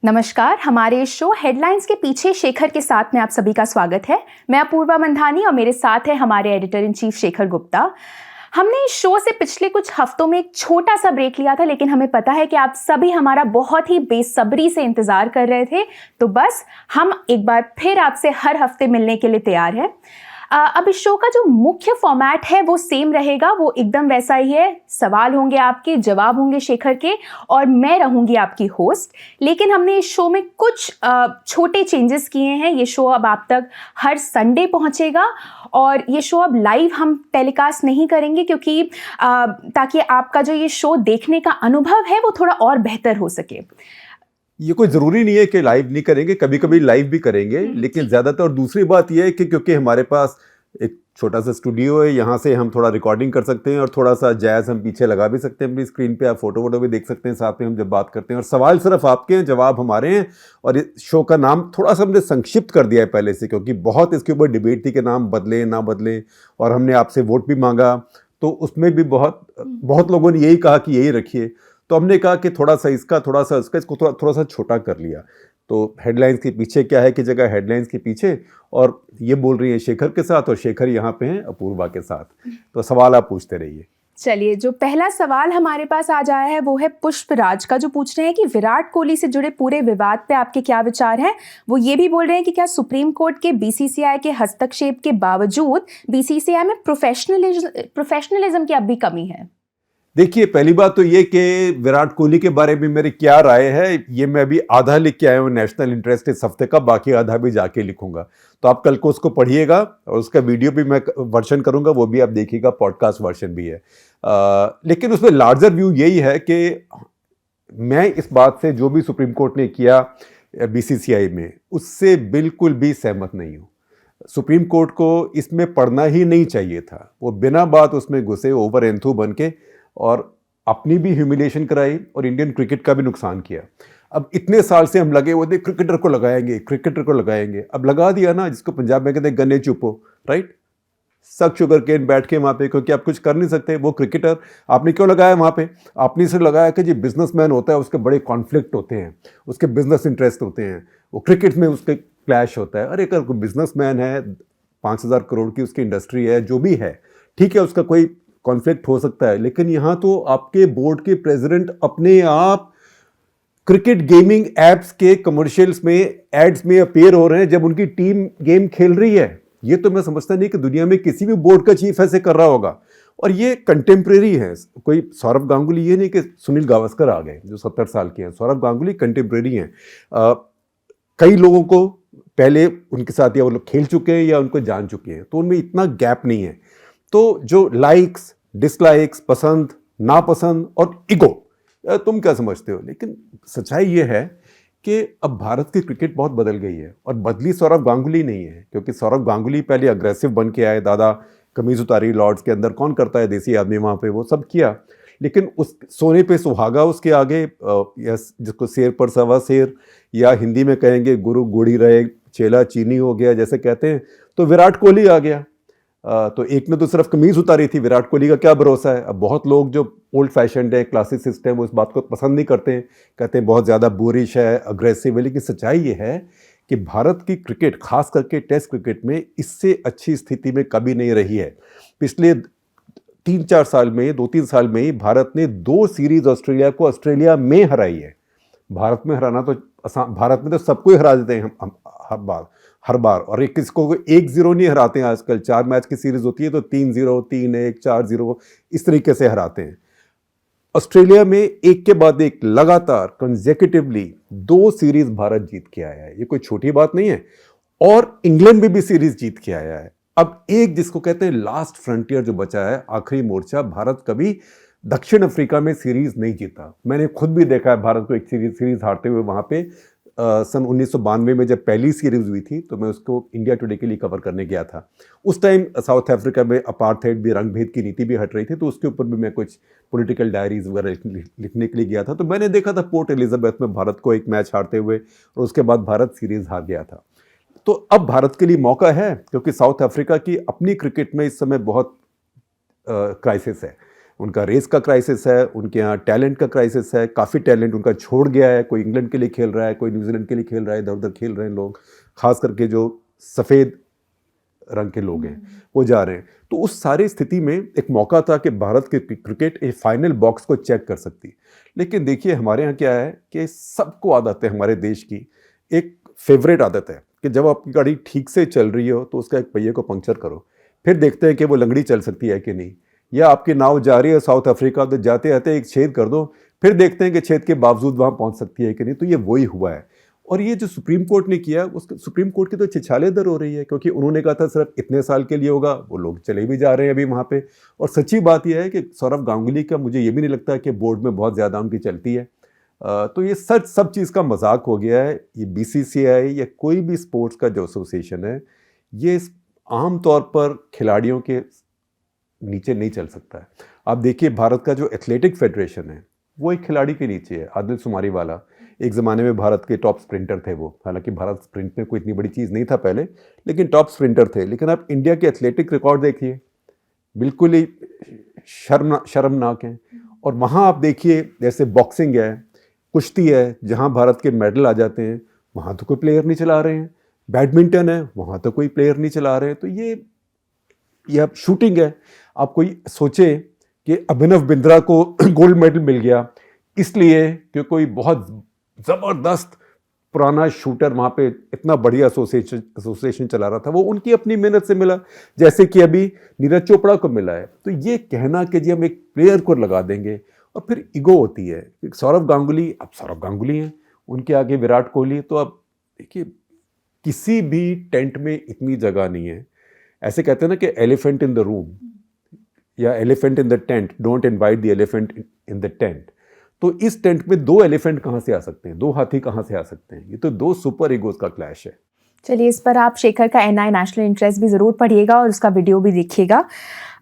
नमस्कार, हमारे show headlines के पीछे शेखर के साथ में आप सभी का स्वागत है। मैं अपूर्वा मंधानी और मेरे साथ है हमारे editor in chief Shekhar Gupta. हमने इस शो से पिछले कुछ हफ्तों में एक छोटा सा ब्रेक लिया था, लेकिन हमें पता है कि आप सभी हमारा बहुत ही बेसब्री से इंतजार कर रहे थे, तो बस हम एक बार फिर आपसे हर हफ्ते मिलने के लिए तैयार हैं। अब इस शो का जो मुख्य फॉर्मेट है वो सेम रहेगा, वो एकदम वैसा ही है। सवाल होंगे आपके, जवाब होंगे शेखर के, और मैं रहूंगी आपकी होस्ट। लेकिन हमने इस शो में कुछ छोटे चेंजेस किए हैं। ये शो अब आप तक हर संडे पहुंचेगा और ये शो अब लाइव हम टेलीकास्ट नहीं करेंगे, क्योंकि ताकि आपका जो ये शो देखने का अनुभव है वो थोड़ा और बेहतर हो सके। ये कोई ज़रूरी नहीं है कि लाइव नहीं करेंगे, कभी कभी लाइव भी करेंगे, लेकिन ज़्यादातर दूसरी बात यह है कि क्योंकि हमारे पास एक छोटा सा स्टूडियो है, यहाँ से हम थोड़ा रिकॉर्डिंग कर सकते हैं और थोड़ा सा जैज़ हम पीछे लगा भी सकते हैं अपनी स्क्रीन पे। आप फोटो वोटो भी देख सकते हैं साथ में हम जब बात करते हैं, और सवाल सिर्फ आपके हैं, जवाब हमारे हैं। और इस शो का नाम थोड़ा सा हमने संक्षिप्त कर दिया है पहले से, क्योंकि बहुत इसके ऊपर डिबेट थी कि नाम बदलें ना बदलें, और हमने आपसे वोट भी मांगा, तो उसमें भी बहुत लोगों ने यही कहा कि यही रखिए। तो हमने कहा कि थोड़ा सा इसका, थोड़ा सा इसका, इसको थोड़ा सा छोटा कर लिया। तो हेडलाइंस के पीछे क्या है कि जगह हेडलाइंस के पीछे, और ये बोल रही है शेखर के साथ, और शेखर यहाँ पे हैं अपूर्वा के साथ। तो सवाल आप पूछते रहिए। चलिए, जो पहला सवाल हमारे पास आज आया है वो है पुष्पराज का, जो पूछ रहे हैं कि विराट कोहली से जुड़े पूरे विवाद पे आपके क्या विचार हैं। वो ये भी बोल रहे हैं कि क्या सुप्रीम कोर्ट के बीसीसीआई के हस्तक्षेप के बावजूद बीसीसीआई में प्रोफेशनलिज्म की अब भी कमी है। देखिए, पहली बात तो ये कि विराट कोहली के बारे में मेरी क्या राय है, ये मैं अभी आधा लिख के आया हूँ नेशनल इंटरेस्ट इस हफ्ते का, बाकी आधा भी जाके लिखूंगा। तो आप कल को उसको पढ़िएगा, और उसका वीडियो भी मैं वर्जन करूंगा, वो भी आप देखिएगा, पॉडकास्ट वर्जन भी है। लेकिन उसमें लार्जर व्यू यही है कि मैं इस बात से, जो भी सुप्रीम कोर्ट ने किया बीसीसीआई में, उससे बिल्कुल भी सहमत नहीं हूँ। सुप्रीम कोर्ट को इसमें पढ़ना ही नहीं चाहिए था। वो बिना बात उसमें घुसे ओवर एंथू बन के, और अपनी भी ह्यूमिलिएशन कराई और इंडियन क्रिकेट का भी नुकसान किया। अब इतने साल से हम लगे हुए थे क्रिकेटर को लगाएंगे, क्रिकेटर को लगाएंगे, अब लगा दिया ना, जिसको पंजाब में कहते हैं गन्ने चुपो, राइट। सक शुगर केन बैठ के वहाँ पे, क्योंकि आप कुछ कर नहीं सकते। वो क्रिकेटर आपने क्यों लगाया वहाँ पे? आपने इसे लगाया कि जो बिजनेसमैन होता है उसके बड़े कॉन्फ्लिक्ट होते हैं, उसके बिजनेस इंटरेस्ट होते हैं, वो क्रिकेट में उसके क्लैश होता है। अरे, अगर कोई बिजनेसमैन है, 5,000 करोड़ की उसकी इंडस्ट्री है, जो भी है, ठीक है, उसका कोई कॉन्फ्लिक्ट हो सकता है। लेकिन यहाँ तो आपके बोर्ड के प्रेसिडेंट अपने आप क्रिकेट गेमिंग एप्स के कमर्शियल्स में, एड्स में अपीयर हो रहे हैं जब उनकी टीम गेम खेल रही है। ये तो मैं समझता नहीं कि दुनिया में किसी भी बोर्ड का चीफ ऐसे कर रहा होगा। और ये कंटेम्प्रेरी है, कोई सौरव गांगुली, ये नहीं कि सुनील गावस्कर आ गए जो 70 साल के हैं। सौरव गांगुली कंटेम्प्रेरी हैं। कई लोगों को पहले उनके साथ या वो लोग खेल चुके हैं या उनको जान चुके हैं, तो उनमें इतना गैप नहीं है। तो जो लाइक्स, डिसलाइक्स, पसंद नापसंद और ईगो, तुम क्या समझते हो? लेकिन सच्चाई ये है कि अब भारत की क्रिकेट बहुत बदल गई है, और बदली सौरव गांगुली नहीं है। क्योंकि सौरव गांगुली पहले अग्रेसिव बन के आए, दादा कमीज उतारी लॉर्ड्स के अंदर, कौन करता है देसी आदमी वहाँ पे, वो सब किया। लेकिन उस सोने पे सुहागा उसके आगे, जिसको शेर पर सवा शेर, या हिंदी में कहेंगे गुरु गुड़ी रहे चेला चीनी हो गया जैसे कहते हैं, तो विराट कोहली आ गया। तो एक ने तो सिर्फ कमीज उतारी थी, विराट कोहली का क्या भरोसा है? अब बहुत लोग जो ओल्ड फैशन्ड है, क्लासिसिस्ट है, वो इस बात को पसंद नहीं करते हैं, कहते हैं बहुत ज़्यादा बोरिश है, अग्रेसिव है। लेकिन सच्चाई ये है कि भारत की क्रिकेट, खास करके टेस्ट क्रिकेट में, इससे अच्छी स्थिति में कभी नहीं रही है। पिछले 3-4 साल में, 2-3 साल में ही भारत ने 2 सीरीज ऑस्ट्रेलिया को ऑस्ट्रेलिया में हराई है। भारत में हराना तो आसान, भारत में तो सबको ही हरा देते हैं हम हर बार। और एक किसको 1-0 नहीं हराते हैं आजकल, 4 मैच की सीरीज होती है तो 3-0, 3-1, 4-0, इस तरीके से हराते हैं। ऑस्ट्रेलिया में एक के बाद एक लगातार कंसेक्यूटिवली 2 सीरीज भारत जीत के आया है, ये कोई छोटी बात नहीं है। और इंग्लैंड में भी सीरीज जीत के आया है। अब एक जिसको कहते हैं लास्ट फ्रंटियर जो बचा है, आखिरी मोर्चा, भारत कभी दक्षिण अफ्रीका में सीरीज नहीं जीता। मैंने खुद भी देखा है भारत को एक सीरीज हारते हुए वहां पे। सन 1992 में जब पहली सीरीज हुई थी, तो मैं उसको इंडिया टुडे के लिए कवर करने गया था। उस टाइम साउथ अफ्रीका में अपार्थाइड भी, रंगभेद की नीति भी हट रही थी, तो उसके ऊपर भी मैं कुछ पॉलिटिकल डायरीज वगैरह लिखने के लिए गया था। तो मैंने देखा था पोर्ट एलिजाबेथ में भारत को एक मैच हारते हुए, और उसके बाद भारत सीरीज हार गया था। तो अब भारत के लिए मौका है, क्योंकि साउथ अफ्रीका की अपनी क्रिकेट में इस समय बहुत क्राइसिस है। उनका रेस का क्राइसिस है, उनके यहाँ टैलेंट का क्राइसिस है, काफ़ी टैलेंट उनका छोड़ गया है, कोई इंग्लैंड के लिए खेल रहा है, कोई न्यूजीलैंड के लिए खेल रहा है, इधर उधर खेल रहे हैं लोग, खास करके जो सफ़ेद रंग के लोग हैं वो जा रहे हैं। तो उस सारी स्थिति में एक मौका था कि भारत की क्रिकेट एक फाइनल बॉक्स को चेक कर सकती। लेकिन देखिए हमारे यहाँ क्या है कि सबको आदत है, हमारे देश की एक फेवरेट आदत है कि जब आपकी गाड़ी ठीक से चल रही हो तो उसका एक पहिए को पंक्चर करो, फिर देखते हैं कि वो लंगड़ी चल सकती है कि नहीं। या आपकी नाव जा रही है साउथ अफ्रीका, तो जाते जाते एक छेद कर दो, फिर देखते हैं कि छेद के बावजूद वहाँ पहुँच सकती है कि नहीं। तो ये वही हुआ है। और ये जो सुप्रीम कोर्ट ने किया, उसके सुप्रीम कोर्ट की तो छिछालेदर हो रही है, क्योंकि उन्होंने कहा था सिर्फ इतने साल के लिए होगा, वो लोग चले भी जा रहे हैं अभी वहाँ पे। और सच्ची बात यह है कि सौरव गांगुली का मुझे ये भी नहीं लगता कि बोर्ड में बहुत ज़्यादा उनकी चलती है। तो ये सच सब चीज़ का मजाक हो गया है। ये बीसीसीआई या कोई भी स्पोर्ट्स का जो एसोसिएशन है, ये आम तौर पर खिलाड़ियों के नीचे नहीं चल सकता है। आप देखिए भारत का जो एथलेटिक फेडरेशन है वो एक खिलाड़ी के नीचे है। आदिल सुमारीवाला एक ज़माने में भारत के टॉप स्प्रिंटर थे वो, हालांकि भारत स्प्रिंट में कोई इतनी बड़ी चीज़ नहीं था पहले, लेकिन टॉप स्प्रिंटर थे। लेकिन आप इंडिया के एथलेटिक रिकॉर्ड देखिए, बिल्कुल ही शर्मनाक हैं। और वहाँ आप देखिए जैसे बॉक्सिंग है, कुश्ती है, जहाँ भारत के मेडल आ जाते हैं, वहाँ तो कोई प्लेयर नहीं चला रहे हैं। बैडमिंटन है, वहाँ तो कोई प्लेयर नहीं चला रहे हैं। तो ये अब शूटिंग है, आप कोई सोचे कि अभिनव बिंद्रा को गोल्ड मेडल मिल गया इसलिए कि कोई बहुत ज़बरदस्त पुराना शूटर वहाँ पे इतना बढ़िया एसोसिएशन चला रहा था, वो उनकी अपनी मेहनत से मिला, जैसे कि अभी नीरज चोपड़ा को मिला है। तो ये कहना कि जी हम एक प्लेयर को लगा देंगे, और फिर ईगो होती है। सौरव गांगुली, अब सौरव गांगुली हैं, उनके आगे विराट कोहली, तो अब देखिए किसी भी टेंट में इतनी जगह नहीं है। ऐसे कहते हैं ना कि एलिफेंट इन द रूम या elephant in the tent, don't invite the elephant in the tent. तो इस टेंट में दो एलिफेंट कहाँ से आ सकते हैं, दो हाथी कहाँ से आ सकते हैं? ये तो दो सुपर ईगोज का क्लैश है। चलिए, इस पर आप शेखर का एनआई नेशनल इंटरेस्ट भी ज़रूर पढ़िएगा और उसका वीडियो भी देखिएगा।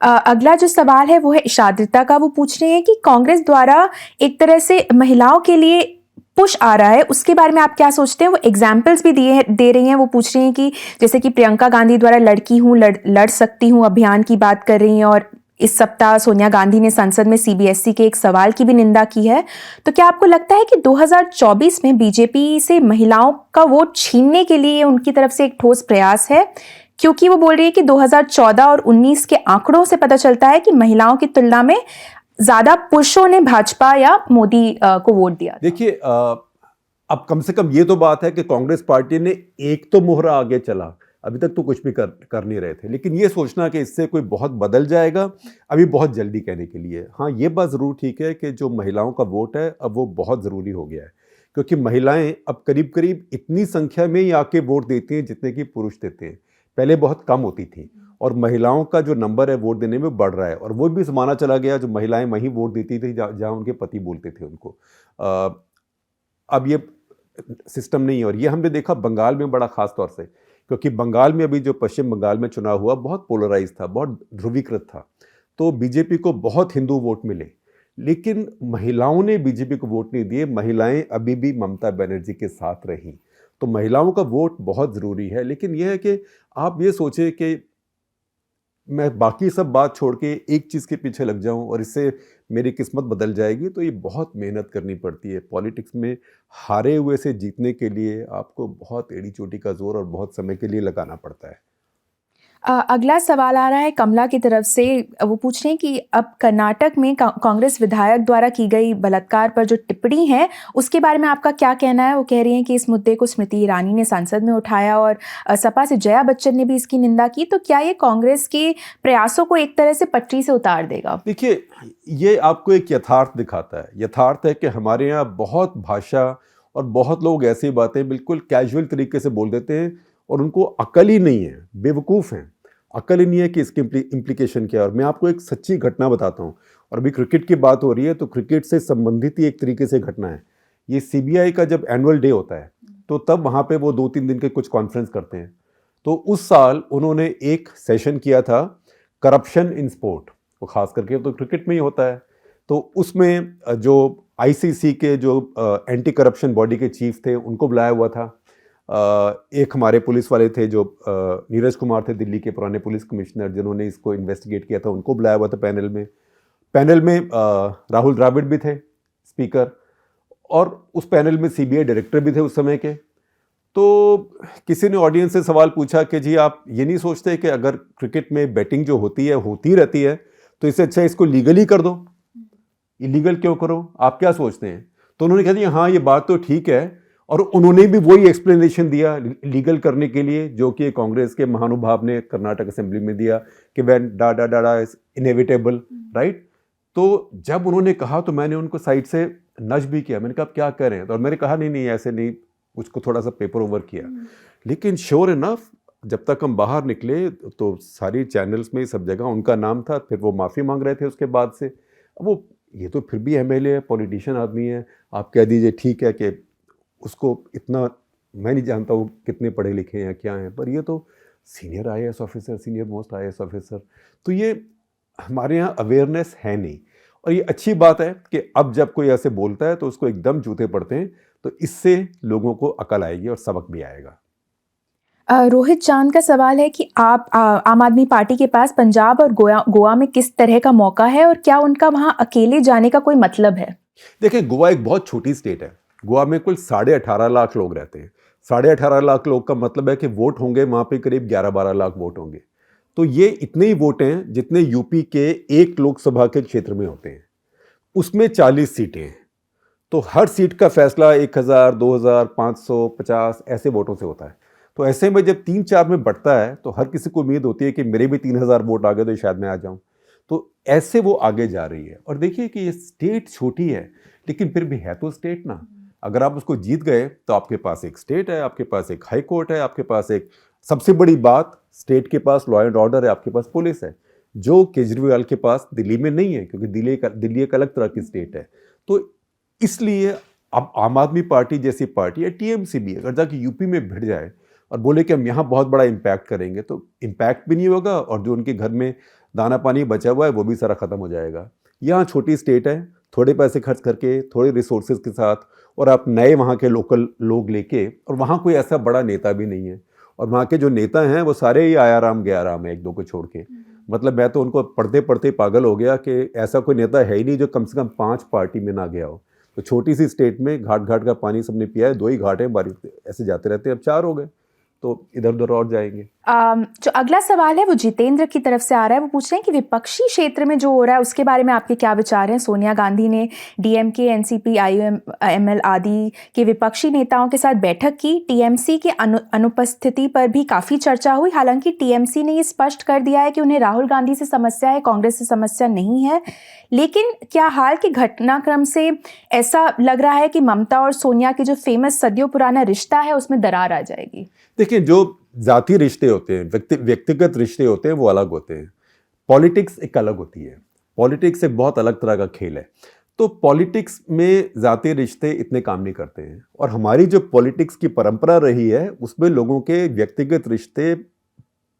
अगला जो सवाल है वो है इशादिता का। वो पूछ रहे हैं कि कांग्रेस द्वारा एक तरह से महिलाओं के लिए पुश आ रहा है, उसके बारे में आप क्या सोचते हैं? वो एग्जाम्पल्स भी दे रही हैं। वो पूछ रही हैं कि जैसे कि प्रियंका गांधी द्वारा लड़की हूँ लड़ सकती हूँ अभियान की बात कर रही हैं, और इस सप्ताह सोनिया गांधी ने संसद में सीबीएसई के एक सवाल की भी निंदा की है। तो क्या आपको लगता है कि 2024 में बीजेपी से महिलाओं का वोट छीनने के लिए उनकी तरफ से एक ठोस प्रयास है? क्योंकि वो बोल रही है कि 2014 और 19 के आंकड़ों से पता चलता है कि महिलाओं की तुलना में ज्यादा पुरुषों ने भाजपा या मोदी को वोट दिया। देखिए अब कम से कम ये तो बात है कि कांग्रेस पार्टी ने एक तो मोहरा आगे चला, अभी तक तो कुछ भी कर नहीं रहे थे। लेकिन ये सोचना कि इससे कोई बहुत बदल जाएगा, अभी बहुत जल्दी कहने के लिए। हाँ, ये बात ज़रूर ठीक है कि जो महिलाओं का वोट है अब वो बहुत ज़रूरी हो गया है, क्योंकि महिलाएं अब करीब करीब इतनी संख्या में ही आके वोट देती हैं जितने कि पुरुष देते हैं। पहले बहुत कम होती थी, और महिलाओं का जो नंबर है वोट देने में बढ़ रहा है। और वो भी ज़माना चला गया जो महिलाएं वहीं वोट देती थी जहाँ उनके पति बोलते थे उनको। अब ये सिस्टम नहीं है। और ये हमने देखा बंगाल में बड़ा खास तौर से, क्योंकि बंगाल में अभी जो पश्चिम बंगाल में चुनाव हुआ बहुत पोलराइज था, बहुत ध्रुवीकृत था। तो बीजेपी को बहुत हिंदू वोट मिले, लेकिन महिलाओं ने बीजेपी को वोट नहीं दिए। महिलाएं अभी भी ममता बनर्जी के साथ रहीं। तो महिलाओं का वोट बहुत ज़रूरी है। लेकिन यह है कि आप ये सोचें कि मैं बाकी सब बात छोड़ के एक चीज़ के पीछे लग जाऊं और इससे मेरी किस्मत बदल जाएगी, तो ये बहुत मेहनत करनी पड़ती है। पॉलिटिक्स में हारे हुए से जीतने के लिए आपको बहुत एड़ी चोटी का जोर और बहुत समय के लिए लगाना पड़ता है। अगला सवाल आ रहा है कमला की तरफ से। वो पूछ रहे हैं कि अब कर्नाटक में कांग्रेस विधायक द्वारा की गई बलात्कार पर जो टिप्पणी है उसके बारे में आपका क्या कहना है? वो कह रही हैं कि इस मुद्दे को स्मृति ईरानी ने संसद में उठाया और सपा से जया बच्चन ने भी इसकी निंदा की। तो क्या ये कांग्रेस के प्रयासों को एक तरह से पटरी से उतार देगा? देखिए, ये आपको एक यथार्थ दिखाता है। यथार्थ है कि हमारे यहाँ बहुत भाषा और बहुत लोग ऐसी बातें बिल्कुल कैजुअल तरीके से बोल देते हैं और उनको अकल ही नहीं है, बेवकूफ़ हैं। अकल ही नहीं है कि इसकी इम्प्लीकेशन क्या है। और मैं आपको एक सच्ची घटना बताता हूँ। और अभी क्रिकेट की बात हो रही है, तो क्रिकेट से संबंधित ही एक तरीके से घटना है। ये सीबीआई का जब एनुअल डे होता है तो तब वहाँ पे वो 2-3 दिन के कुछ कॉन्फ्रेंस करते हैं। तो उस साल उन्होंने एक सेशन किया था करप्शन इन स्पोर्ट, वो खास करके तो क्रिकेट में ही होता है। तो उसमें जो आईसीसी के जो एंटी करप्शन बॉडी के चीफ थे उनको बुलाया हुआ था। एक हमारे पुलिस वाले थे जो नीरज कुमार थे, दिल्ली के पुराने पुलिस कमिश्नर जिन्होंने इसको इन्वेस्टिगेट किया था, उनको बुलाया हुआ था पैनल में। पैनल में राहुल द्राविड़ भी थे स्पीकर, और उस पैनल में सीबीआई डायरेक्टर भी थे उस समय के। तो किसी ने ऑडियंस से सवाल पूछा कि जी आप ये नहीं सोचते कि अगर क्रिकेट में बैटिंग जो होती रहती है तो इससे अच्छा इसको लीगली कर दो, इलीगल क्यों करो, आप क्या सोचते हैं? तो उन्होंने कहा जी हाँ ये बात तो ठीक है, और उन्होंने भी वही एक्सप्लेनेशन दिया लीगल करने के लिए जो कि कांग्रेस के महानुभाव ने कर्नाटक असेंबली में दिया कि व्हेन डा इज इनएविटेबल, राइट। तो जब उन्होंने कहा तो मैंने उनको साइड से नज भी किया, मैंने कहा आप क्या कर रहे हैं, और मैंने कहा नहीं ऐसे नहीं, उसको थोड़ा सा पेपर ओवर किया। लेकिन श्योर इनफ जब तक हम बाहर निकले तो सारी चैनल्स में सब जगह उनका नाम था। फिर वो माफ़ी मांग रहे थे उसके बाद से। वो ये तो फिर भी एमएलए है, पॉलिटिशियन आदमी है, आप कह दीजिए ठीक है कि उसको इतना, मैं नहीं जानता वो कितने पढ़े लिखे हैं क्या हैं, पर ये तो senior IAS officer, senior most IAS officer. तो ये हमारे यहाँ अवेयरनेस है नहीं, और ये अच्छी बात है कि अब जब कोई ऐसे बोलता है तो उसको एकदम जूते पड़ते हैं, तो इससे लोगों को अकल आएगी और सबक भी आएगा। रोहित चांद का सवाल है कि आप आम आदमी पार्टी के पास पंजाब और गोवा में किस तरह का मौका है, और क्या उनका वहां अकेले जाने का कोई मतलब है? देखिए गोवा एक बहुत छोटी स्टेट है। गोवा में कुल 18.5 लाख लोग रहते हैं। 18.5 लाख लोग का मतलब है कि वोट होंगे वहाँ पे करीब 11-12 लाख वोट होंगे। तो ये इतने ही वोट हैं जितने यूपी के एक लोकसभा के क्षेत्र में होते हैं। उसमें 40 सीटें हैं, तो हर सीट का फैसला 1000, 2000, 550 ऐसे वोटों से होता है। तो ऐसे में जब 3-4 में बढ़ता है तो हर किसी को उम्मीद होती है कि मेरे भी 3000 वोट आ गए तो शायद मैं आ जाऊं। तो ऐसे वो आगे जा रही है। और देखिए कि ये स्टेट छोटी है लेकिन फिर भी है तो स्टेट ना। अगर आप उसको जीत गए तो आपके पास एक स्टेट है, आपके पास एक हाई कोर्ट है, आपके पास एक, सबसे बड़ी बात स्टेट के पास लॉ एंड ऑर्डर है, आपके पास पुलिस है, जो केजरीवाल के पास दिल्ली में नहीं है, क्योंकि दिल्ली एक अलग तरह की स्टेट है। तो इसलिए अब आम आदमी पार्टी जैसी पार्टी या टीएमसी भी अगर जाके यूपी में भिड़ जाए और बोले कि हम यहाँ बहुत बड़ा इम्पैक्ट करेंगे, तो इम्पैक्ट भी नहीं होगा और जो उनके घर में दाना पानी बचा हुआ है वो भी सारा खत्म हो जाएगा। यहाँ छोटी स्टेट है, थोड़े पैसे खर्च करके, थोड़े रिसोर्सेज के साथ, और आप नए वहाँ के लोकल लोग लेके, और वहाँ कोई ऐसा बड़ा नेता भी नहीं है, और वहाँ के जो नेता हैं वो सारे ही आयाराम गयाराम है, एक दो को छोड़ के। मतलब मैं तो उनको पढ़ते पढ़ते पागल हो गया कि ऐसा कोई नेता है ही नहीं जो कम से कम 5 पार्टी में ना गया हो। तो छोटी सी स्टेट में घाट घाट का पानी सबने पिया है, 2 ही घाट हैं, बारिश ऐसे जाते रहते हैं, अब 4 हो गए तो इधर उधर और जाएंगे। जो अगला सवाल है वो जितेंद्र की तरफ से आ रहा है। वो पूछ रहे हैं कि विपक्षी क्षेत्र में जो हो रहा है उसके बारे में आपके क्या विचार हैं? सोनिया गांधी ने डीएमके, एनसीपी, आईयूएमएल आदि के विपक्षी नेताओं के साथ बैठक की। टीएमसी के अनुपस्थिति पर भी काफ़ी चर्चा हुई। हालांकि टीएमसी ने ये स्पष्ट कर दिया है कि उन्हें राहुल गांधी से समस्या है, कांग्रेस से समस्या नहीं है। लेकिन क्या हाल के घटनाक्रम से ऐसा लग रहा है कि ममता और सोनिया के जो फेमस सदियों पुराना रिश्ता है उसमें दरार आ जाएगी? देखिए जो जाति रिश्ते होते हैं, व्यक्तिगत रिश्ते होते हैं, वो अलग होते हैं। पॉलिटिक्स एक अलग होती है। पॉलिटिक्स एक बहुत अलग तरह का खेल है। तो पॉलिटिक्स में जाति रिश्ते इतने काम नहीं करते हैं, और हमारी जो पॉलिटिक्स की परंपरा रही है उसमें लोगों के व्यक्तिगत रिश्ते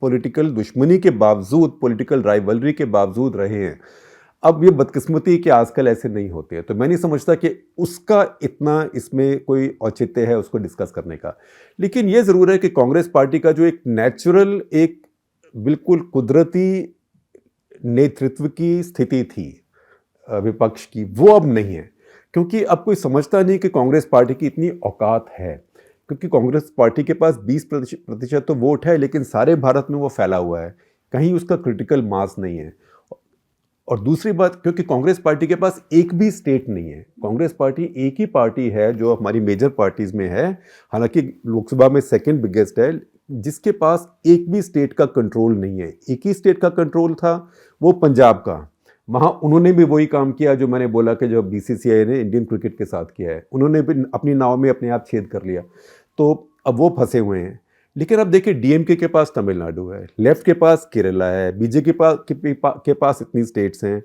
पॉलिटिकल दुश्मनी के बावजूद, पॉलिटिकल राइवलरी के बावजूद रहे हैं। अब ये बदकिस्मती कि आजकल ऐसे नहीं होते हैं, तो मैं नहीं समझता कि उसका इतना इसमें कोई औचित्य है उसको डिस्कस करने का। लेकिन ये ज़रूर है कि कांग्रेस पार्टी का जो एक नेचुरल, एक बिल्कुल कुदरती नेतृत्व की स्थिति थी विपक्ष की, वो अब नहीं है। क्योंकि अब कोई समझता नहीं कि कांग्रेस पार्टी की इतनी औकात है, क्योंकि कांग्रेस पार्टी के पास 20% तो वोट है, लेकिन सारे भारत में वो फैला हुआ है, कहीं उसका क्रिटिकल मास नहीं है। और दूसरी बात, क्योंकि कांग्रेस पार्टी के पास एक भी स्टेट नहीं है। कांग्रेस पार्टी एक ही पार्टी है जो हमारी मेजर पार्टीज में है, हालांकि लोकसभा में सेकंड बिगेस्ट है, जिसके पास एक भी स्टेट का कंट्रोल नहीं है। एक ही स्टेट का कंट्रोल था, वो पंजाब का। वहाँ उन्होंने भी वही काम किया जो मैंने बोला कि जो बीसीसीआई ने इंडियन क्रिकेट के साथ किया है, उन्होंने भी अपनी नाव में अपने आप छेद कर लिया। तो अब वो फंसे हुए हैं। लेकिन अब देखिए डीएमके के पास तमिलनाडु है, लेफ्ट के पास केरला है, बीजेपी के पास इतनी स्टेट्स हैं,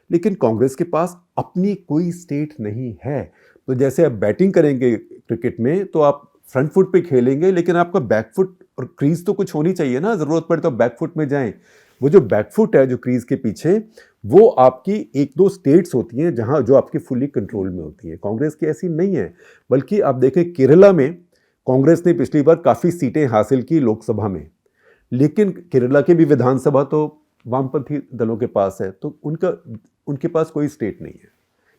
लेकिन कांग्रेस के पास अपनी कोई स्टेट नहीं है। तो जैसे आप बैटिंग करेंगे क्रिकेट में तो आप फ्रंट फुट पे खेलेंगे, लेकिन आपका बैक फुट और क्रीज तो कुछ होनी चाहिए ना, ज़रूरत पड़े तो बैक फुट में जाएं। वो जो बैक फुट है जो क्रीज के पीछे, वो आपकी 1-2 स्टेट्स होती हैं जहाँ जो आपकी फुली कंट्रोल में होती है। कांग्रेस की ऐसी नहीं है। बल्कि आप देखें केरला में कांग्रेस ने पिछली बार काफ़ी सीटें हासिल की लोकसभा में, लेकिन केरला की भी विधानसभा तो वामपंथी दलों के पास है, तो उनके पास कोई स्टेट नहीं है।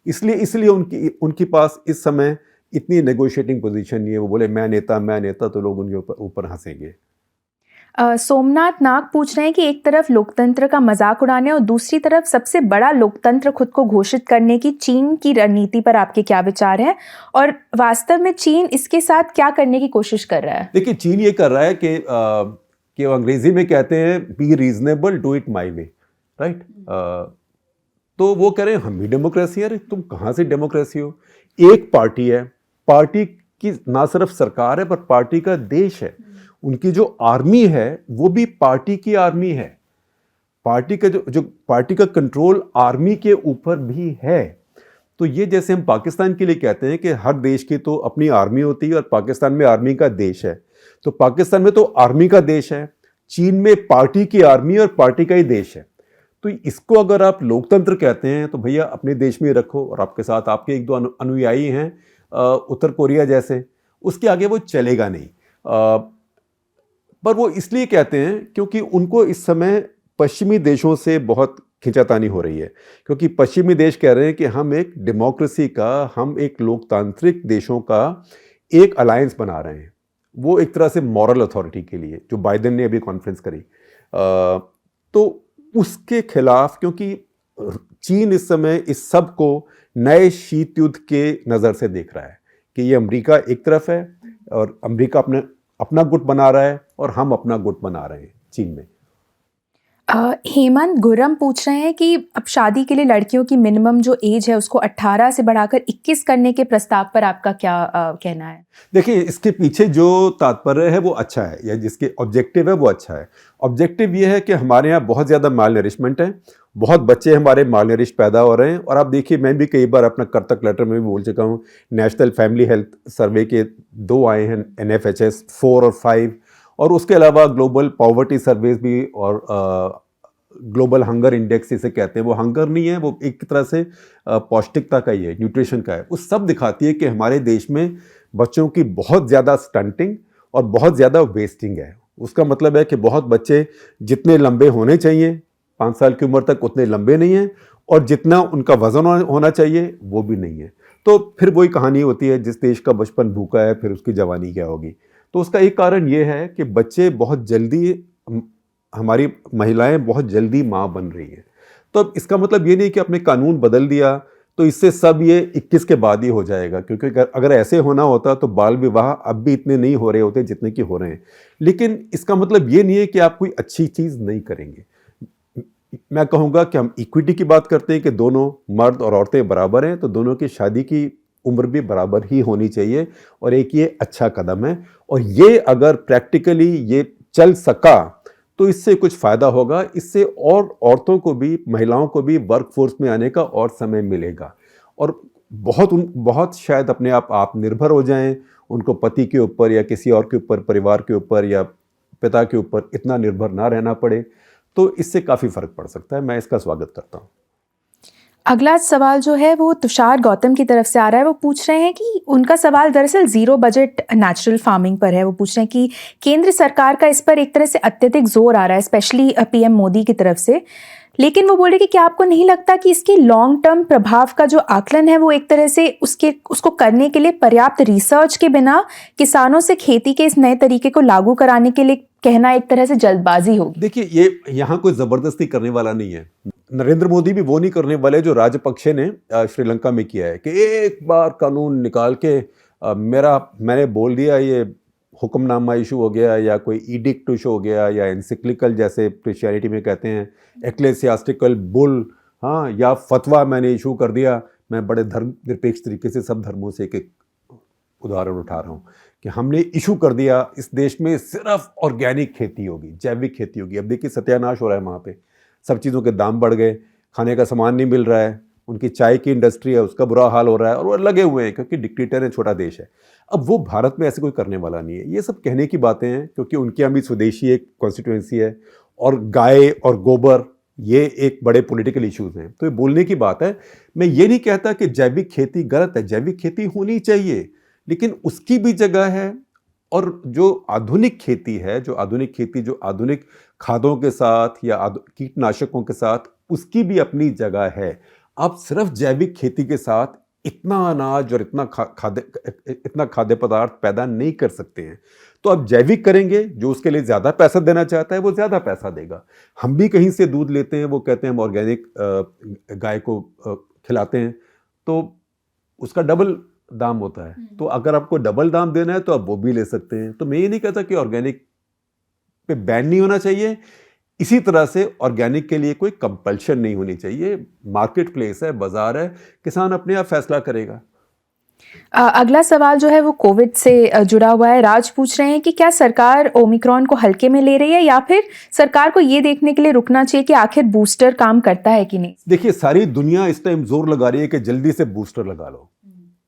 इसलिए उनके पास इस समय इतनी नेगोशिएटिंग पोजीशन नहीं है। वो बोले मैं नेता, तो लोग उनके ऊपर हंसेंगे। सोमनाथ नाग पूछ रहे हैं कि एक तरफ लोकतंत्र का मजाक उड़ाने और दूसरी तरफ सबसे बड़ा लोकतंत्र खुद को घोषित करने की चीन की रणनीति पर आपके क्या विचार हैं, और वास्तव में चीन इसके साथ क्या करने की कोशिश कर रहा है? देखिए, चीन ये कर रहा है कि वो अंग्रेजी में कहते हैं be reasonable, do it my way, right. तो वो कह रहे हैं हम भी डेमोक्रेसी है। अरे तुम कहाँ से डेमोक्रेसी हो? एक पार्टी है, पार्टी की ना सिर्फ सरकार है पर पार्टी का देश है। उनकी जो आर्मी है वो भी पार्टी की आर्मी है। पार्टी का जो पार्टी का कंट्रोल आर्मी के ऊपर भी है। तो ये जैसे हम पाकिस्तान के लिए कहते हैं कि हर देश की तो अपनी आर्मी होती है और पाकिस्तान में आर्मी का देश है, तो पाकिस्तान में तो आर्मी का देश है, चीन में पार्टी की आर्मी और पार्टी का ही देश है। तो इसको अगर आप लोकतंत्र कहते हैं तो भैया अपने देश में रखो, और आपके साथ आपके एक दो अनुयायी हैं उत्तर कोरिया जैसे, उसके आगे वो चलेगा नहीं। पर वो इसलिए कहते हैं क्योंकि उनको इस समय पश्चिमी देशों से बहुत खिंचातानी हो रही है, क्योंकि पश्चिमी देश कह रहे हैं कि हम एक डेमोक्रेसी का, हम एक लोकतांत्रिक देशों का एक अलायंस बना रहे हैं। वो एक तरह से मॉरल अथॉरिटी के लिए, जो बाइडेन ने अभी कॉन्फ्रेंस करी, तो उसके खिलाफ, क्योंकि चीन इस समय इस सब को नए शीत युद्ध के नज़र से देख रहा है कि ये अमेरिका एक तरफ है और अमेरिका अपना गुट बना रहा है और हम अपना गुट बना रहे हैं चीन में। हेमंत गुरम पूछ रहे हैं कि अब शादी के लिए लड़कियों की मिनिमम जो एज है उसको 18 से बढ़ाकर 21 करने के प्रस्ताव पर आपका क्या कहना है? देखिए, इसके पीछे जो तात्पर्य है वो अच्छा है, या जिसके ऑब्जेक्टिव है वो अच्छा है। ऑब्जेक्टिव ये है कि हमारे यहाँ बहुत ज़्यादा माल नरिशमेंट है, बहुत बच्चे हमारे माल नरिश पैदा हो रहे हैं। और आप देखिए, मैं भी कई बार अपना कर्तव्य लेटर में भी बोल चुका हूँ, नेशनल फैमिली हेल्थ सर्वे के 2 आए हैं, NFHS 4 और 5, और उसके अलावा ग्लोबल पॉवर्टी सर्वेस भी, और ग्लोबल हंगर इंडेक्स इसे कहते हैं। वो हंगर नहीं है, वो एक तरह से पौष्टिकता का ही है, न्यूट्रिशन का है। वो सब दिखाती है कि हमारे देश में बच्चों की बहुत ज़्यादा स्टंटिंग और बहुत ज़्यादा वेस्टिंग है। उसका मतलब है कि बहुत बच्चे जितने लंबे होने चाहिए 5 साल की उम्र तक उतने लंबे नहीं हैं, और जितना उनका वजन होना चाहिए वो भी नहीं है। तो फिर वही कहानी होती है, जिस देश का बचपन भूखा है फिर उसकी जवानी क्या होगी। तो उसका एक कारण ये है कि बच्चे बहुत जल्दी, हमारी महिलाएं बहुत जल्दी माँ बन रही हैं। तो अब इसका मतलब ये नहीं कि आपने कानून बदल दिया तो इससे सब ये 21 के बाद ही हो जाएगा, क्योंकि अगर ऐसे होना होता तो बाल विवाह अब भी इतने नहीं हो रहे होते जितने कि हो रहे हैं। लेकिन इसका मतलब ये नहीं है कि आप कोई अच्छी चीज़ नहीं करेंगे। मैं कहूँगा कि हम इक्विटी की बात करते हैं कि दोनों मर्द और औरतें बराबर हैं, तो दोनों की शादी की उम्र भी बराबर ही होनी चाहिए, और एक ये अच्छा कदम है। और ये अगर प्रैक्टिकली ये चल सका तो इससे कुछ फ़ायदा होगा। इससे और औरतों को भी, महिलाओं को भी वर्कफोर्स में आने का और समय मिलेगा, और बहुत शायद अपने आप निर्भर हो जाएं। उनको पति के ऊपर या किसी और के ऊपर, परिवार के ऊपर या पिता के ऊपर इतना निर्भर ना रहना पड़े। तो इससे काफ़ी फ़र्क पड़ सकता है। मैं इसका स्वागत करता हूँ। अगला सवाल जो है वो तुषार गौतम की तरफ से आ रहा है। वो पूछ रहे हैं कि उनका सवाल दरअसल ज़ीरो बजट नेचुरल फार्मिंग पर है। वो पूछ रहे हैं कि केंद्र सरकार का इस पर एक तरह से अत्यधिक जोर आ रहा है, स्पेशली PM मोदी की तरफ से, लेकिन वो बोल रहे कि क्या आपको नहीं लगता कि इसके लॉन्ग टर्म प्रभाव का जो आकलन है वो एक तरह से उसको करने के लिए पर्याप्त रिसर्च के बिना किसानों से खेती के इस नए तरीके को लागू कराने के लिए कहना एक तरह से जल्दबाजी होगी? देखिए, ये यहाँ कोई ज़बरदस्ती करने वाला नहीं है। नरेंद्र मोदी भी वो नहीं करने वाले जो राजपक्षे ने श्रीलंका में किया है कि एक बार कानून निकाल के मैंने बोल दिया, ये हुक्मनामा इशू हो गया या कोई इडिक्ट इशू हो गया या एनसिक्लिकल जैसे क्रिश्चियनिटी में कहते हैं, एक्लेसियास्टिकल बुल, हाँ, या फतवा मैंने इशू कर दिया। मैं बड़े धर्म निरपेक्ष तरीके से सब धर्मों से एक उदाहरण उठा रहा हूँ कि हमने इशू कर दिया इस देश में सिर्फ ऑर्गेनिक खेती होगी, जैविक खेती होगी। अब देखिए सत्यानाश हो रहा है, वहाँ पे सब चीज़ों के दाम बढ़ गए, खाने का सामान नहीं मिल रहा है, उनकी चाय की इंडस्ट्री है उसका बुरा हाल हो रहा है, और वो लगे हुए हैं क्योंकि डिक्टेटर है, छोटा देश है। अब वो भारत में ऐसे कोई करने वाला नहीं है। ये सब कहने की बातें हैं क्योंकि उनके यहाँ भी स्वदेशी एक कॉन्स्टिट्यूएंसी है, और गाय और गोबर ये एक बड़े पॉलिटिकल इश्यूज हैं, तो ये बोलने की बात है। मैं ये नहीं कहता कि जैविक खेती गलत है, जैविक खेती होनी चाहिए, लेकिन उसकी भी जगह है और जो आधुनिक खेती है, जो आधुनिक खादों के साथ या कीटनाशकों के साथ, उसकी भी अपनी जगह है। आप सिर्फ जैविक खेती के साथ इतना अनाज और इतना खाद्य पदार्थ पैदा नहीं कर सकते हैं। तो आप जैविक करेंगे, जो उसके लिए ज़्यादा पैसा देना चाहता है वो ज़्यादा पैसा देगा। हम भी कहीं से दूध लेते हैं, वो कहते हैं हम ऑर्गेनिक गाय को खिलाते हैं, तो उसका डबल दाम होता है। तो अगर आपको डबल दाम देना है तो आप वो भी ले सकते हैं। तो मैं ये नहीं कहता कि ऑर्गेनिक पे बैन नहीं होना चाहिए, इसी तरह से ऑर्गेनिक के लिए कोई कंपल्शन नहीं होनी चाहिए। मार्केट प्लेस है, बाजार है, किसान अपने आप फैसला करेगा। अगला सवाल जो है वो कोविड से जुड़ा हुआ है। राज पूछ रहे हैं कि क्या सरकार ओमिक्रॉन को हल्के में ले रही है या फिर सरकार को ये देखने के लिए रुकना चाहिए कि आखिर बूस्टर काम करता है कि नहीं। देखिए, सारी दुनिया इस टाइम जोर लगा रही है कि जल्दी से बूस्टर लगा लो,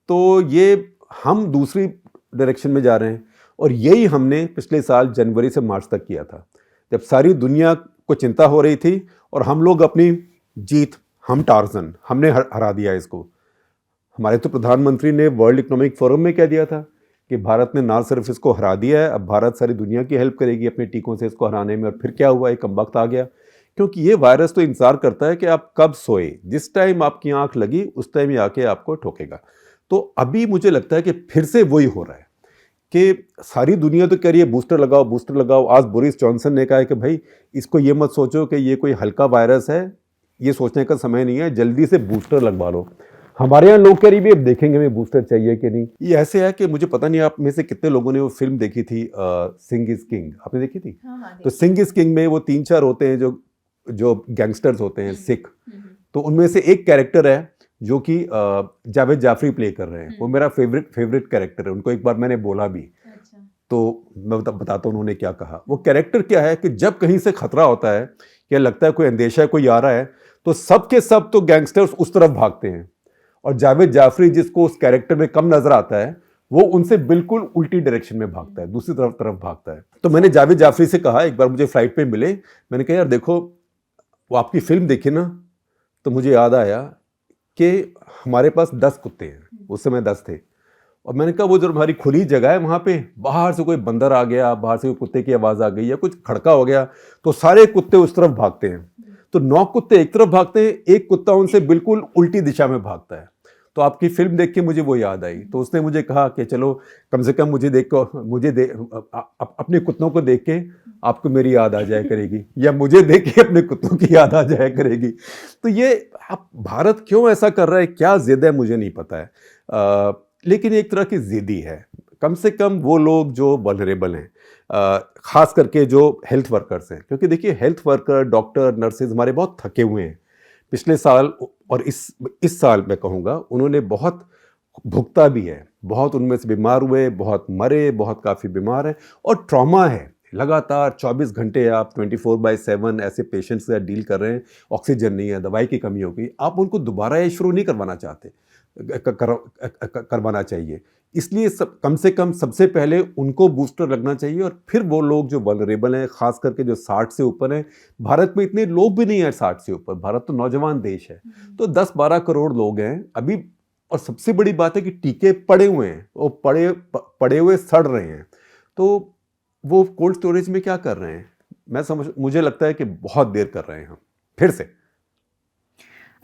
तो ये हम दूसरी डायरेक्शन में जा रहे हैं। और यही हमने पिछले साल जनवरी से मार्च तक किया था, जब सारी दुनिया को चिंता हो रही थी और हम लोग अपनी जीत, हम टार्जन, हमने हरा दिया इसको। हमारे तो प्रधानमंत्री ने वर्ल्ड इकोनॉमिक फोरम में कह दिया था कि भारत ने ना सिर्फ इसको हरा दिया है, अब भारत सारी दुनिया की हेल्प करेगी अपने टीकों से इसको हराने में। और फिर क्या हुआ, एक कमबख्त आ गया, क्योंकि ये वायरस तो इंतजार करता है कि आप कब सोए, जिस टाइम आपकी आंख लगी उस टाइम ही आके आपको ठोकेगा। तो अभी मुझे लगता है कि फिर से वही हो रहा है कि सारी दुनिया तो कह रही है बूस्टर लगाओ, बूस्टर लगाओ। आज बोरिस जॉनसन ने कहा है कि भाई इसको ये मत सोचो कि ये कोई हल्का वायरस है, ये सोचने का समय नहीं है, जल्दी से बूस्टर लगवा लो। हमारे यहाँ लोग कह रही भी अब देखेंगे हमें बूस्टर चाहिए कि नहीं। ये ऐसे है कि मुझे पता नहीं आप में से कितने लोगों ने वो फिल्म देखी थी सिंह इज किंग, आपने देखी थी? हाँ, तो सिंह इज किंग में वो 3-4 होते हैं जो गैंगस्टर्स होते हैं सिख, तो उनमें से एक कैरेक्टर है जो कि जावेद जाफरी प्ले कर रहे हैं। वो मेरा फेवरेट कैरेक्टर है, उनको एक बार मैंने बोला भी। अच्छा। तो मैं बताता हूँ उन्होंने क्या कहा। वो कैरेक्टर क्या है कि जब कहीं से खतरा होता है या लगता है कोई अंदेशा है, कोई आ रहा है, तो सब के सब तो गैंगस्टर्स उस तरफ भागते हैं, और जावेद जाफरी जिसको उस कैरेक्टर में कम नजर आता है वो उनसे बिल्कुल उल्टी डायरेक्शन में भागता है, दूसरी तरफ भागता है। तो मैंने जावेद जाफरी से कहा, एक बार मुझे फ्लाइट पे मिले, मैंने कहा यार देखो वो आपकी फिल्म देखी ना, तो मुझे याद आया कि हमारे पास 10 कुत्ते हैं, उस समय 10 थे। और मैंने कहा वो जो हमारी खुली जगह है वहाँ पे बाहर से कोई बंदर आ गया, बाहर से कोई कुत्ते की आवाज़ आ गई या कुछ खड़का हो गया, तो सारे कुत्ते उस तरफ भागते हैं। तो 9 कुत्ते एक तरफ भागते हैं, एक कुत्ता उनसे बिल्कुल उल्टी दिशा में भागता है। तो आपकी फिल्म देख के मुझे वो याद आई। तो उसने मुझे कहा कि चलो कम से कम अपने कुत्तों को देख के आपको मेरी याद आ जाया करेगी, या मुझे देख के अपने कुत्तों की याद आ जाया करेगी। तो ये अब भारत क्यों ऐसा कर रहा है, क्या जिद है मुझे नहीं पता है, लेकिन एक तरह की जिद्दी है। कम से कम वो लोग जो वल्नरेबल हैं, खास करके जो हेल्थ वर्कर्स हैं, क्योंकि देखिए हेल्थ वर्कर, डॉक्टर, नर्सेज हमारे बहुत थके हुए हैं पिछले साल, और इस साल मैं कहूँगा उन्होंने बहुत भुगता भी है, बहुत उनमें से बीमार हुए, बहुत मरे, बहुत काफ़ी बीमार हैं, और ट्रॉमा है। लगातार 24 घंटे आप 24/7 ऐसे पेशेंट्स से डील कर रहे हैं, ऑक्सीजन नहीं है, दवाई की कमी हो गई, आप उनको दोबारा ये शुरू नहीं करवाना चाहते, करवाना चाहिए। इसलिए कम से कम सबसे पहले उनको बूस्टर लगना चाहिए, और फिर वो लोग जो वल्नरेबल हैं, खास करके जो 60 से ऊपर हैं। भारत में इतने लोग भी नहीं हैं 60 से ऊपर, भारत तो नौजवान देश है, तो 10-12 करोड़ लोग हैं अभी। और सबसे बड़ी बात है कि टीके पड़े हुए हैं, वो पड़े हुए सड़ रहे हैं, तो वो कोल्ड स्टोरेज में क्या कर रहे हैं? मुझे लगता है कि बहुत देर कर रहे हैं हम फिर से।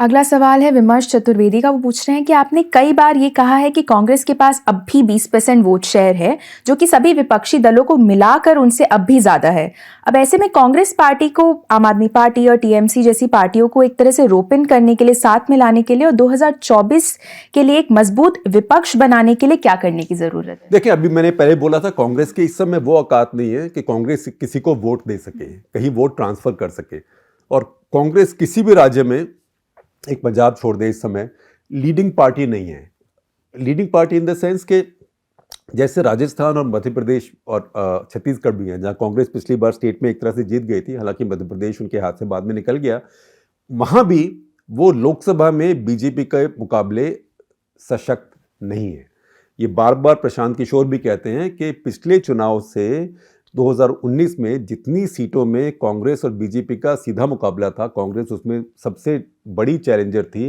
अगला सवाल है विमर्श चतुर्वेदी का। वो पूछ रहे हैं कि आपने कई बार ये कहा है कि कांग्रेस के पास अब भी 20% वोट शेयर है, जो कि सभी विपक्षी दलों को मिलाकर उनसे अब भी ज्यादा है। अब ऐसे में कांग्रेस पार्टी को आम आदमी पार्टी और टीएमसी जैसी पार्टियों को एक तरह से रोपिन करने के लिए, साथ में लाने के लिए, और 2024 के लिए एक मजबूत विपक्ष बनाने के लिए क्या करने की जरूरत है? देखिए, अभी मैंने पहले बोला था कांग्रेस के इस समय वो औकात नहीं है कि कांग्रेस किसी को वोट दे सके, कहीं वोट ट्रांसफर कर सके। और कांग्रेस किसी भी राज्य में, एक पंजाब छोड़ दे, इस समय लीडिंग पार्टी नहीं है। Leading party in the sense के जैसे राजस्थान और मध्य प्रदेश और छत्तीसगढ़ भी हैं, जहां कांग्रेस पिछली बार स्टेट में एक तरह से जीत गई थी, हालांकि मध्य प्रदेश उनके हाथ से बाद में निकल गया। वहां भी वो लोकसभा में बीजेपी के मुकाबले सशक्त नहीं है। ये बार बार प्रशांत किशोर भी कहते हैं कि पिछले चुनाव से 2019 में जितनी सीटों में कांग्रेस और बीजेपी का सीधा मुकाबला था, कांग्रेस उसमें सबसे बड़ी चैलेंजर थी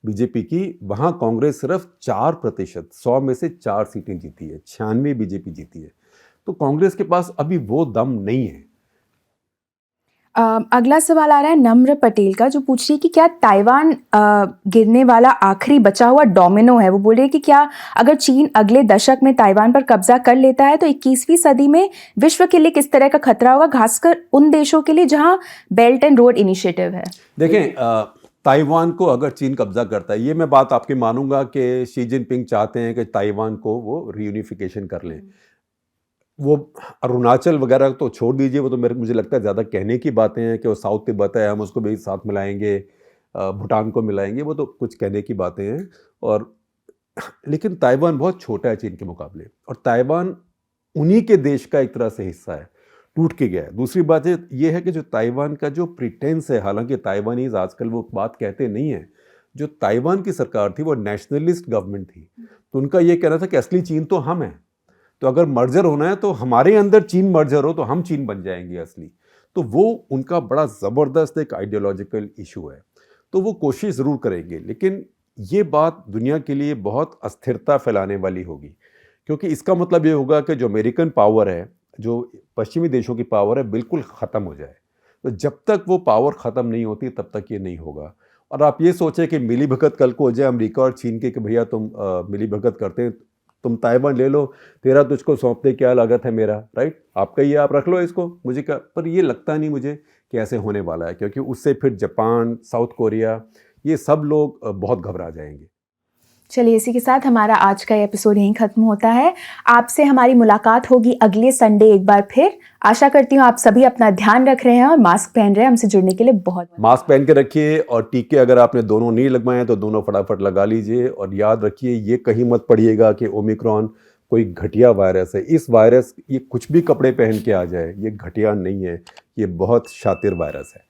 बीजेपी की, वहां कांग्रेस सिर्फ 4%, 100 में से 4 सीटें जीती है, 96 बीजेपी जीती है। तो कांग्रेस के पास अभी वो दम नहीं है। अगला सवाल आ रहा है नम्र पटेल का, जो पूछ रही है कि क्या ताइवान गिरने वाला आखिरी बचा हुआ डोमिनो है। वो बोल रही है कि क्या अगर चीन अगले दशक में ताइवान पर कब्जा कर लेता है तो 21वीं सदी में विश्व के लिए किस तरह का खतरा होगा, खासकर उन देशों के लिए जहां बेल्ट एंड रोड इनिशिएटिव है। देखें, ताइवान को अगर चीन कब्जा करता है, ये मैं बात आपकी मानूंगा कि शी जिनपिंग चाहते हैं कि ताइवान को वो रीयूनिफिकेशन कर लें। वो अरुणाचल वगैरह तो छोड़ दीजिए, वो तो मुझे लगता है ज़्यादा कहने की बातें हैं कि वो साउथ तिब्बत है, हम उसको भी साथ मिलाएंगे, भूटान को मिलाएंगे, वो तो कुछ कहने की बातें हैं। और लेकिन ताइवान बहुत छोटा है चीन के मुकाबले, और ताइवान उन्हीं के देश का एक तरह से हिस्सा है, टूट के गया है। दूसरी बात ये है कि जो ताइवान का जो प्रिटेंस है, हालांकि ताइवानीज आजकल वो बात कहते नहीं है, जो ताइवान की सरकार थी वो नेशनलिस्ट गवर्नमेंट थी, तो उनका ये कहना था कि असली चीन तो हम हैं, तो अगर मर्जर होना है तो हमारे अंदर चीन मर्जर हो तो हम चीन बन जाएंगे असली। तो वो उनका बड़ा ज़बरदस्त एक आइडियोलॉजिकल इशू है, तो वो कोशिश ज़रूर करेंगे, लेकिन ये बात दुनिया के लिए बहुत अस्थिरता फैलाने वाली होगी, क्योंकि इसका मतलब ये होगा कि जो अमेरिकन पावर है, जो पश्चिमी देशों की पावर है, बिल्कुल ख़त्म हो जाए। तो जब तक वो पावर ख़त्म नहीं होती तब तक ये नहीं होगा। और आप ये सोचें कि मिली भगत कल को हो जाए अमेरिका और चीन के कि भैया तुम मिली भगत करते हैं, तुम ताइवान ले लो, तेरा तुझको सौंपते क्या लागत है मेरा, राइट, आपका ये आप रख लो इसको, मुझे क्या। पर ये लगता नहीं मुझे कि ऐसे होने वाला है, क्योंकि उससे फिर जापान, साउथ कोरिया, ये सब लोग बहुत घबरा जाएंगे। चलिए, इसी के साथ हमारा आज का एपिसोड यहीं खत्म होता है। आपसे हमारी मुलाकात होगी अगले संडे एक बार फिर। आशा करती हूँ आप सभी अपना ध्यान रख रहे हैं और मास्क पहन रहे हैं। हमसे जुड़ने के लिए बहुत मास्क पहन के रखिए, और टीके अगर आपने दोनों नहीं लगवाए हैं तो दोनों फटाफट लगा लीजिए। और याद रखिए, ये कहीं मत पड़िएगा कि ओमिक्रॉन कोई घटिया वायरस है। इस वायरस, ये कुछ भी कपड़े पहन के आ जाए, ये घटिया नहीं है, ये बहुत शातिर वायरस है।